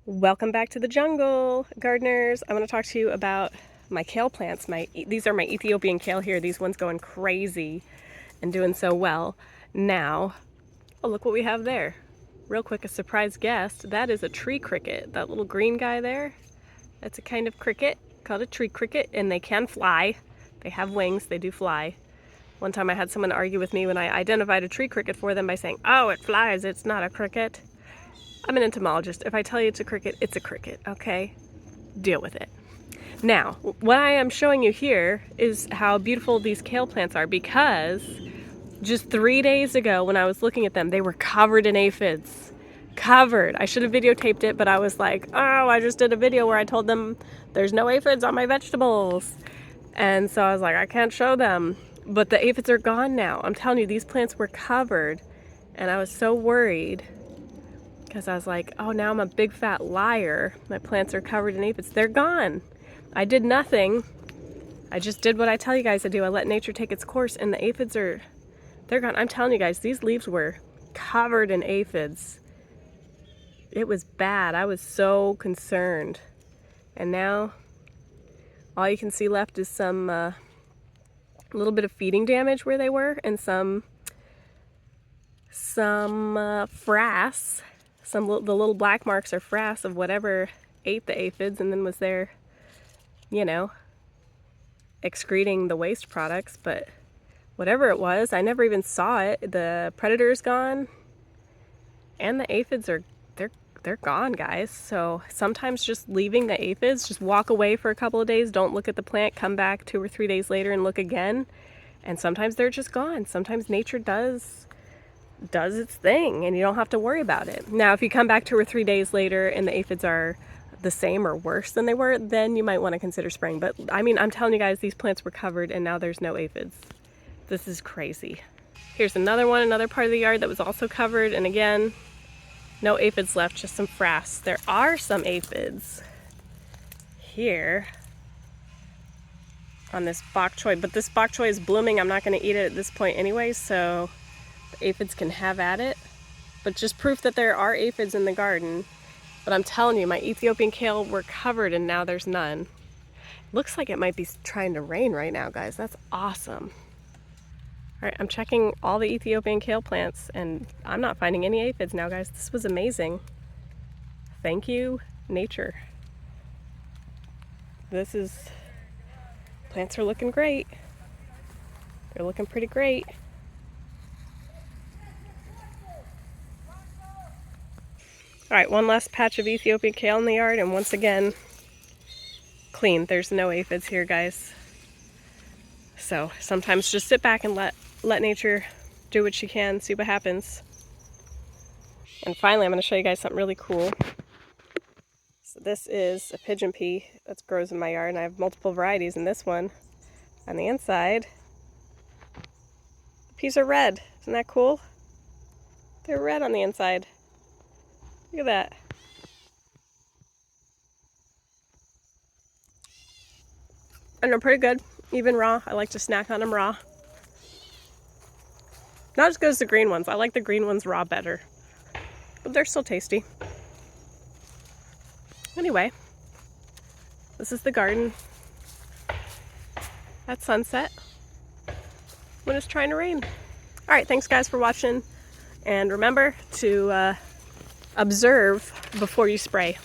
Welcome back to the jungle, gardeners. I want to talk to you about my kale plants. These are my Ethiopian kale here. These ones going crazy and doing so well. Now, oh, look what we have there. Real quick, a surprise guest. That is a tree cricket. That little green guy there, that's a kind of cricket called a tree cricket, and they can fly. They have wings, they do fly. One time I had someone argue with me when I identified a tree cricket for them by saying, "Oh, it flies, it's not a cricket." I'm an entomologist. If I tell you it's a cricket, okay? Deal with it. Now, what I am showing you here is how beautiful these kale plants are, because just 3 days ago when I was looking at them, they were covered in aphids. Covered. I should have videotaped it, but I was like, oh, I just did a video where I told them there's no aphids on my vegetables. And so I was like, I can't show them. But the aphids are gone now. I'm telling you, these plants were covered. And I was so worried, because I was like, oh, now I'm a big fat liar. My plants are covered in aphids. They're gone. I did nothing. I just did what I tell you guys to do. I let nature take its course, and the aphids they're gone. I'm telling you guys, these leaves were covered in aphids. It was bad. I was so concerned. And now all you can see left is some little bit of feeding damage where they were, and some frass. The little black marks are frass of whatever ate the aphids and then was there, excreting the waste products. But whatever it was, I never even saw it. The predator is gone, and the aphids they're gone, guys. So sometimes just leaving the aphids, just walk away for a couple of days, don't look at the plant, come back 2 or 3 days later and look again, and sometimes they're just gone. Sometimes nature does its thing and you don't have to worry about it. Now, if you come back 2 or 3 days later and the aphids are the same or worse than they were, then you might want to consider spraying. But I mean, I'm telling you guys, these plants were covered and now there's no aphids. This is crazy. Here's another one, another part of the yard that was also covered, and again, no aphids left, just some frass. There are some aphids here on this bok choy, but this bok choy is blooming. I'm not going to eat it at this point anyway, so the aphids can have at it. But just proof that there are aphids in the garden. But I'm telling you, my Ethiopian kale were covered and now there's none. Looks like it might be trying to rain right now, guys. That's awesome. All right, I'm checking all the Ethiopian kale plants and I'm not finding any aphids now, guys. This was amazing. Thank you, nature. Plants are looking great. They're looking pretty great. All right, one last patch of Ethiopian kale in the yard, and once again, clean. There's no aphids here, guys. So sometimes just sit back and let nature do what she can, see what happens. And finally, I'm going to show you guys something really cool. So this is a pigeon pea that grows in my yard, and I have multiple varieties. And this one, on the inside, the peas are red. Isn't that cool? They're red on the inside. Look at that. And they're pretty good, even raw. I like to snack on them raw. Not as good as the green ones. I like the green ones raw better, but they're still tasty. Anyway, this is the garden at sunset when it's trying to rain. All right, thanks guys for watching, and remember to observe before you spray.